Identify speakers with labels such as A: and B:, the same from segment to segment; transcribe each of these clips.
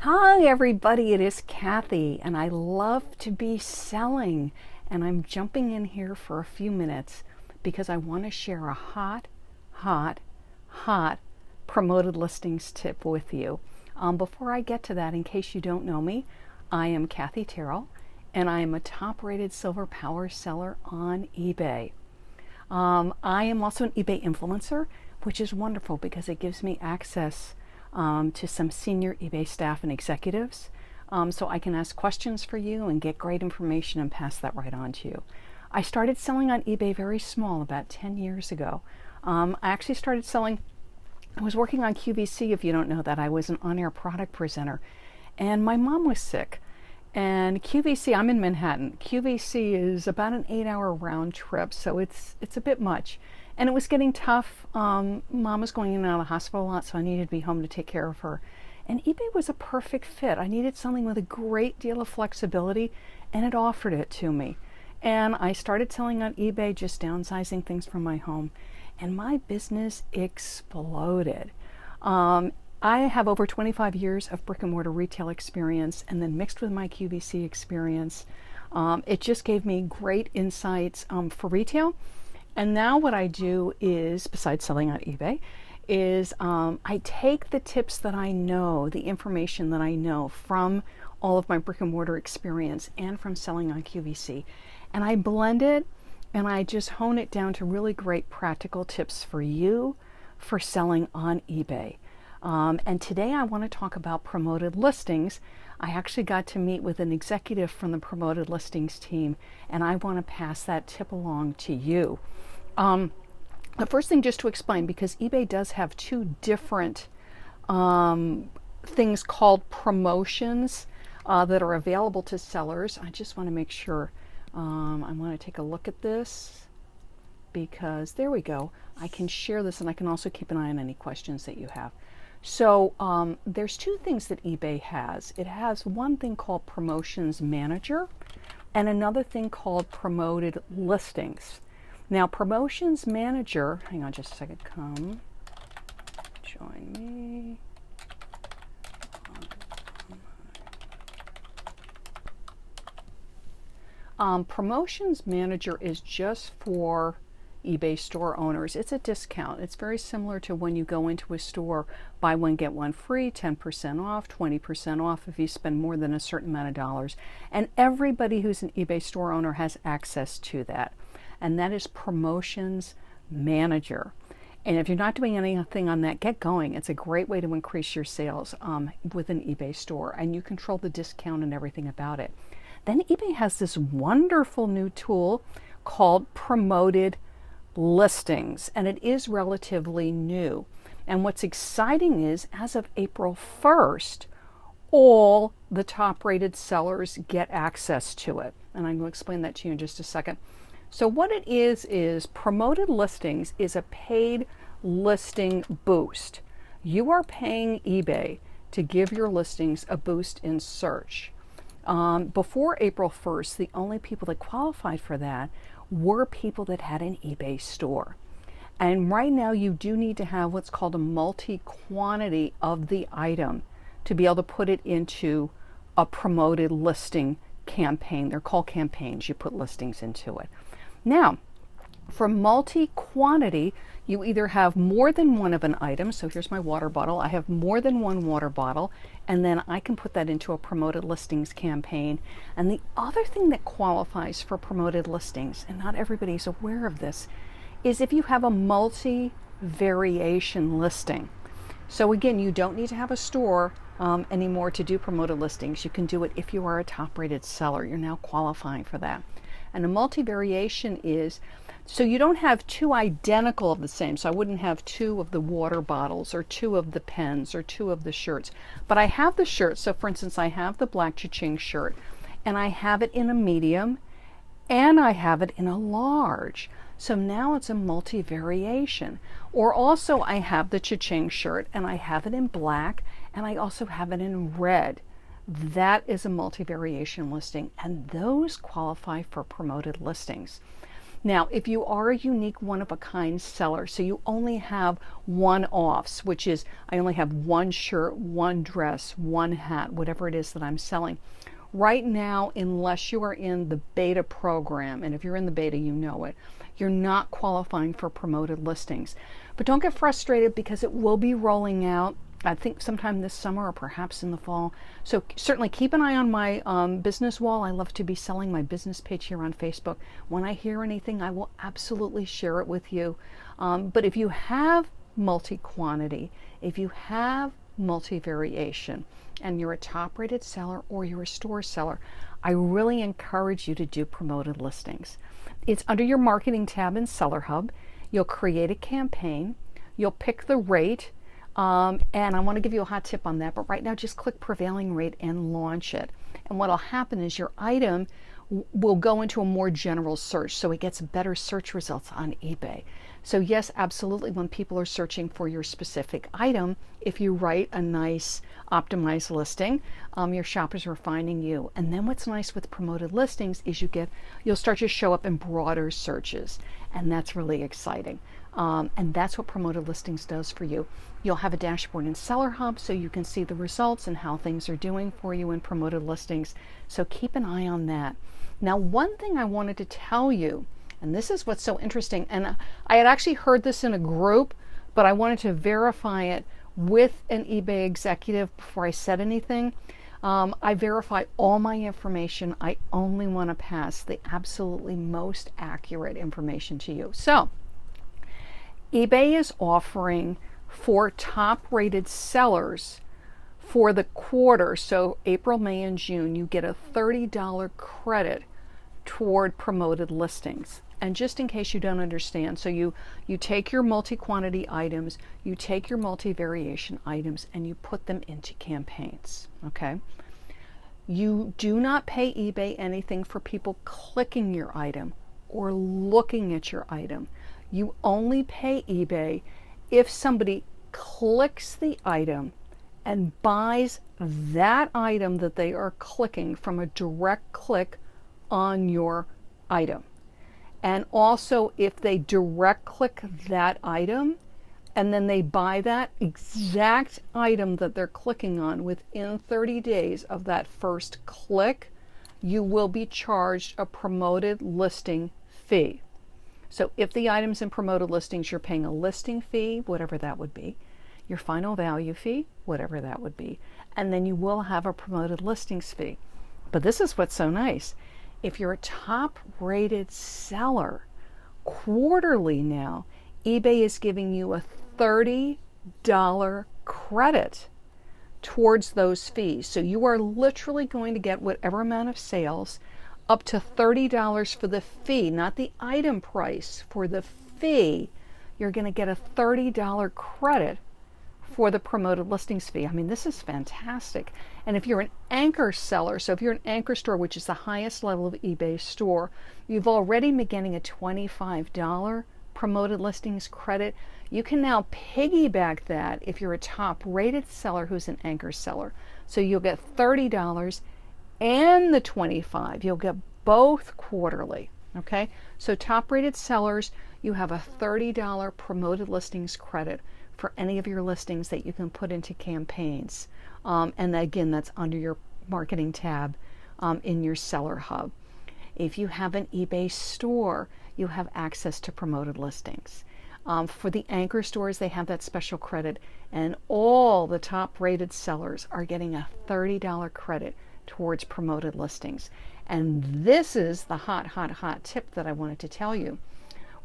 A: Hi everybody, it is Kathy and I love to be selling, and I'm jumping in here for a few minutes because I want to share a hot promoted listings tip with you. Before I get to that, in case you don't know me, I am Kathy Terrill and I am a top rated silver power seller on eBay. I am also an eBay influencer, which is wonderful because it gives me access to some senior eBay staff and executives, so I can ask questions for you and get great information and pass that right on to you. I started selling on eBay very small, about 10 years ago. I actually started selling, I was working on QVC, if you don't know that. I was an on-air product presenter, and my mom was sick. And QVC, I'm in Manhattan. QVC is about an 8-hour round trip, so it's a bit much. And it was getting tough. Mom was going in and out of the hospital a lot, so I needed to be home to take care of her. And eBay was a perfect fit. I needed something with a great deal of flexibility, and it offered it to me. And I started selling on eBay, just downsizing things from my home, and my business exploded. I have over 25 years of brick and mortar retail experience, and then mixed with my QVC experience, it just gave me great insights for retail. And now what I do is, besides selling on eBay, is I take the tips that I know, the information that I know from all of my brick and mortar experience and from selling on QVC, and I blend it and I just hone it down to really great practical tips for you for selling on eBay. And today I want to talk about promoted listings. I actually got to meet with an executive from the promoted listings team, and I want to pass that tip along to you. The first thing, just to explain, because eBay does have two different things called promotions that are available to sellers. I just want to make sure, I want to take a look at this, because there we go. I can share this, and I can also keep an eye on any questions that you have. So there's two things that eBay has. It has one thing called Promotions Manager and another thing called Promoted Listings. Now, Promotions Manager, hang on just a second, come join me. Promotions Manager is just for eBay store owners. It's a discount. It's very similar to when you go into a store, buy one, get one free, 10% off, 20% off if you spend more than a certain amount of dollars. And everybody who's an eBay store owner has access to that. And that is Promotions Manager. And if you're not doing anything on that, get going. It's a great way to increase your sales with an eBay store, and you control the discount and everything about it. Then eBay has this wonderful new tool called Promoted Listings, and it is relatively new. And what's exciting is, as of April 1st, all the top rated sellers get access to it. And I'm going to explain that to you in just a second. So what it is Promoted Listings is a paid listing boost. You are paying eBay to give your listings a boost in search. Before April 1st, the only people that qualified for that were people that had an eBay store. And right now you do need to have what's called a multi-quantity of the item to be able to put it into a promoted listing campaign. They're called campaigns. You put listings into it. Now, for multi-quantity, you either have more than one of an item. So here's my water bottle. I have more than one water bottle, and then I can put that into a promoted listings campaign. And the other thing that qualifies for promoted listings, and not everybody's aware of this, is if you have a multi-variation listing. So again, you don't need to have a store anymore to do promoted listings. You can do it if you are a top-rated seller. You're now qualifying for that. And a multi-variation is, so you don't have two identical of the same. So I wouldn't have two of the water bottles or two of the pens or two of the shirts. But I have the shirts. So for instance, I have the black cha-ching shirt, and I have it in a medium, and I have it in a large. So now it's a multi-variation. Or also I have the cha-ching shirt, and I have it in black, and I also have it in red. That is a multi-variation listing, and those qualify for promoted listings. Now, if you are a unique one-of-a-kind seller, so you only have one-offs, which is I only have one shirt, one dress, one hat, whatever it is that I'm selling. Right now, unless you are in the beta program, and if you're in the beta, you know it, you're not qualifying for promoted listings. But don't get frustrated because it will be rolling out, I think sometime this summer or perhaps in the fall. So certainly keep an eye on my business wall. I love to be selling my business page here on Facebook. When I hear anything, I will absolutely share it with you. But if you have multi-quantity, if you have multi-variation, and you're a top-rated seller or you're a store seller, I really encourage you to do promoted listings. It's under your marketing tab in Seller Hub. You'll create a campaign. You'll pick the rate. And I want to give you a hot tip on that, but right now just click prevailing rate and launch it. And what will happen is your item will go into a more general search, so it gets better search results on eBay. So yes, absolutely, when people are searching for your specific item, if you write a nice optimized listing, your shoppers are finding you. And then what's nice with promoted listings is you'll start to show up in broader searches, and that's really exciting. And that's what promoted listings does for you. You'll have a dashboard in Seller Hub so you can see the results and how things are doing for you in promoted listings. So keep an eye on that. Now, one thing I wanted to tell you, and this is what's so interesting, and I had actually heard this in a group, but I wanted to verify it with an eBay executive before I said anything. I verify all my information. I only want to pass the absolutely most accurate information to you. So eBay is offering for top-rated sellers for the quarter, so April, May, and June, you get a $30 credit toward promoted listings. And just in case you don't understand, so you take your multi-quantity items, you take your multi-variation items, and you put them into campaigns, okay? You do not pay eBay anything for people clicking your item or looking at your item. You only pay eBay if somebody clicks the item and buys that item that they are clicking from a direct click on your item. And also if they direct click that item and then they buy that exact item that they're clicking on within 30 days of that first click, you will be charged a promoted listing fee. So if the item's in promoted listings, you're paying a listing fee, whatever that would be, your final value fee, whatever that would be, and then you will have a promoted listings fee. But this is what's so nice. If you're a top-rated seller, quarterly now, eBay is giving you a $30 credit towards those fees. So you are literally going to get whatever amount of sales, up to $30 for the fee, not the item price. For the fee, you're going to get a $30 credit for the promoted listings fee. I mean, this is fantastic. And if you're an anchor seller, so if you're an anchor store, which is the highest level of eBay store, you've already been getting a $25 promoted listings credit. You can now piggyback that if you're a top rated seller who's an anchor seller. So you'll get $30 and the $25. You'll get both quarterly. Okay, so top rated sellers, you have a $30 promoted listings credit for any of your listings that you can put into campaigns. And again, that's under your marketing tab in your Seller Hub. If you have an eBay store, you have access to promoted listings. For the anchor stores, they have that special credit, and all the top rated sellers are getting a $30 credit towards promoted listings. And this is the hot tip that I wanted to tell you.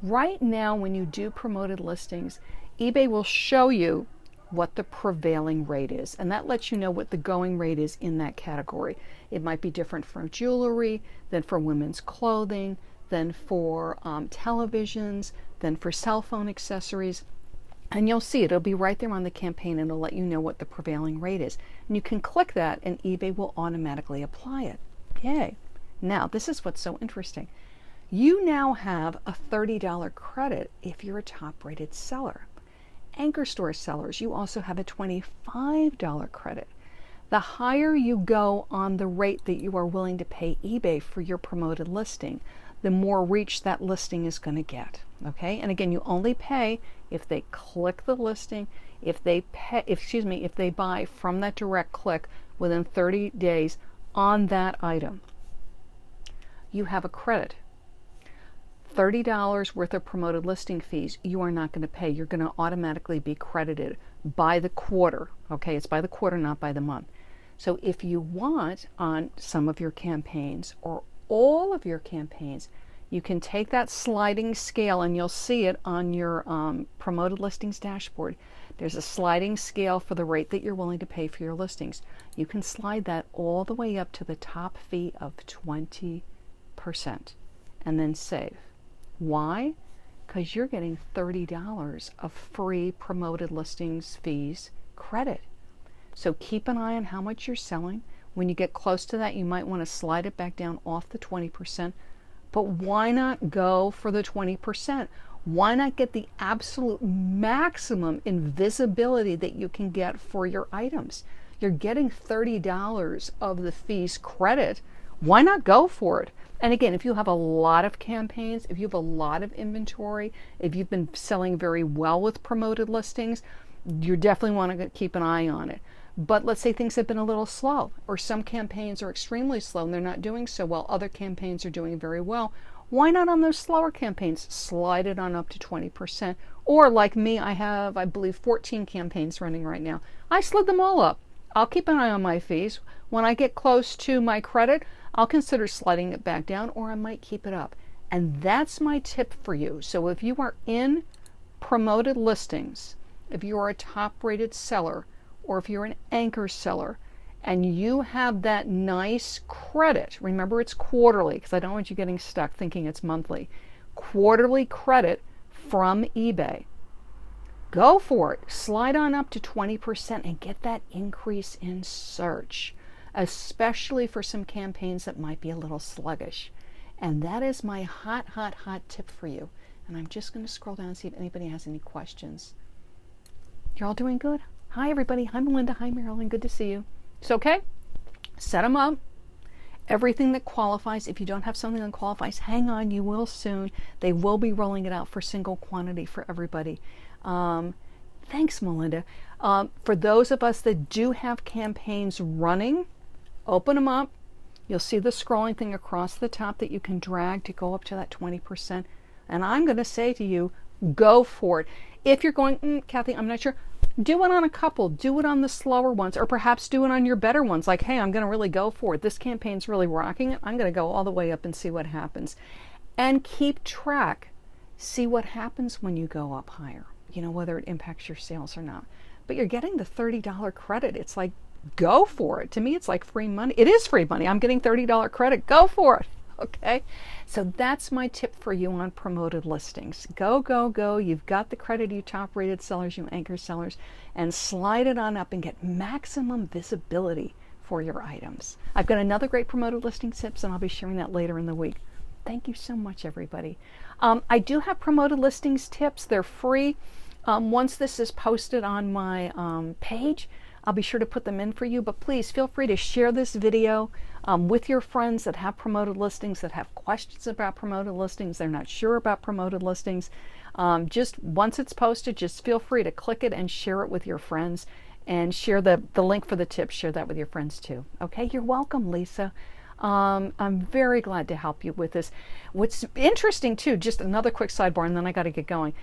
A: Right now, when you do promoted listings, eBay will show you what the prevailing rate is, and that lets you know what the going rate is in that category. It might be different for jewelry than for women's clothing, than for televisions, than for cell phone accessories. And you'll see it'll be right there on the campaign, and it'll let you know what the prevailing rate is. And you can click that and eBay will automatically apply it. Yay. Now, this is what's so interesting. You now have a $30 credit if you're a top rated seller. Anchor store sellers, you also have a $25 credit. The higher you go on the rate that you are willing to pay eBay for your promoted listing, the more reach that listing is going to get. Okay, and again, you only pay if they click the listing, if they buy from that direct click within 30 days on that item. You have a credit. $30 worth of promoted listing fees you are not going to pay. You're going to automatically be credited by the quarter. Okay, it's by the quarter, not by the month. So if you want, on some of your campaigns or all of your campaigns, you can take that sliding scale, and you'll see it on your promoted listings dashboard. There's a sliding scale for the rate that you're willing to pay for your listings. You can slide that all the way up to the top fee of 20% and then save. Why? Because you're getting $30 of free promoted listings fees credit. So keep an eye on how much you're selling. When you get close to that, you might want to slide it back down off the 20%. But why not go for the 20%? Why not get the absolute maximum in visibility that you can get for your items? You're getting $30 of the fees credit. Why not go for it? And again, if you have a lot of campaigns, if you have a lot of inventory, if you've been selling very well with promoted listings, you definitely want to keep an eye on it. But let's say things have been a little slow, or some campaigns are extremely slow and they're not doing so well. Other campaigns are doing very well. Why not on those slower campaigns slide it on up to 20%? Or like me, I have, I believe, 14 campaigns running right now. I slid them all up. I'll keep an eye on my fees. When I get close to my credit, I'll consider sliding it back down, or I might keep it up. And that's my tip for you. So if you are in promoted listings, if you are a top-rated seller, or if you're an anchor seller, and you have that nice credit, remember it's quarterly, because I don't want you getting stuck thinking it's monthly, quarterly credit from eBay, go for it. Slide on up to 20% and get that increase in search, especially for some campaigns that might be a little sluggish. And that is my hot, hot, hot tip for you. And I'm just going to scroll down and see if anybody has any questions. You're all doing good? Hi, everybody. Hi, Melinda. Hi, Marilyn. Good to see you. So, okay, set them up. Everything that qualifies. If you don't have something that qualifies, hang on. You will soon. They will be rolling it out for single quantity for everybody. Thanks, Melinda. For those of us that do have campaigns running, open them up. You'll see the scrolling thing across the top that you can drag to go up to that 20%. And I'm going to say to you, go for it. If you're going, Kathy, I'm not sure, do it on a couple. Do it on the slower ones, or perhaps do it on your better ones. Like, hey, I'm going to really go for it. This campaign's really rocking it. I'm going to go all the way up and see what happens. And keep track. See what happens when you go up higher. You know, whether it impacts your sales or not. But you're getting the $30 credit. It's like, go for it. To me, it's like free money. It is free money. I'm getting $30 credit. Go for it. Okay, so that's my tip for you on promoted listings. Go, go, go. You've got the credit, you top-rated sellers, you anchor sellers, and slide it on up and get maximum visibility for your items. I've got another great promoted listing tips, and I'll be sharing that later in the week. Thank you so much, everybody. I do have promoted listings tips. They're free. Once this is posted on my page, I'll be sure to put them in for you, but please feel free to share this video with your friends that have promoted listings, that have questions about promoted listings, they're not sure about promoted listings. Just once it's posted, just feel free to click it and share it with your friends, and share the link for the tips, share that with your friends too. Okay, you're welcome, Lisa. I'm very glad to help you with this. What's interesting too, just another quick sidebar and then I got to get going,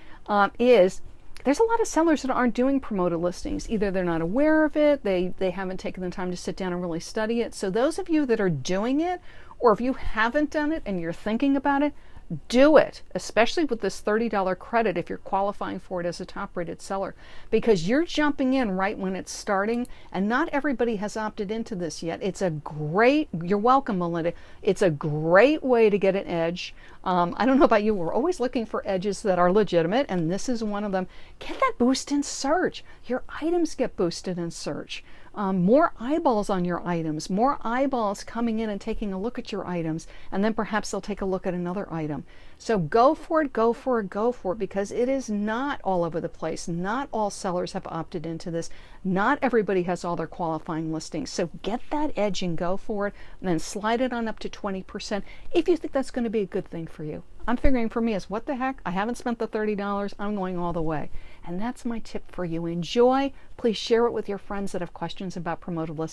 A: is there's a lot of sellers that aren't doing promoted listings. Either they're not aware of it, they haven't taken the time to sit down and really study it. So those of you that are doing it, or if you haven't done it and you're thinking about it, do it, especially with this $30 credit if you're qualifying for it as a top-rated seller, because you're jumping in right when it's starting, and not everybody has opted into this yet. It's a great, you're welcome, Melinda. It's a great way to get an edge. I don't know about you, we're always looking for edges that are legitimate, and this is one of them. Get that boost in search. Your items get boosted in search. more eyeballs on your items, more eyeballs coming in and taking a look at your items, and then perhaps they'll take a look at another item. So go for it, go for it, go for it, because it is not all over the place. Not all sellers have opted into this. Not everybody has all their qualifying listings. So get that edge and go for it, and then slide it on up to 20% if you think that's going to be a good thing for you. I'm figuring for me is, what the heck? I haven't spent the $30. I'm going all the way. And that's my tip for you. Enjoy. Please share it with your friends that have questions about promoted listings.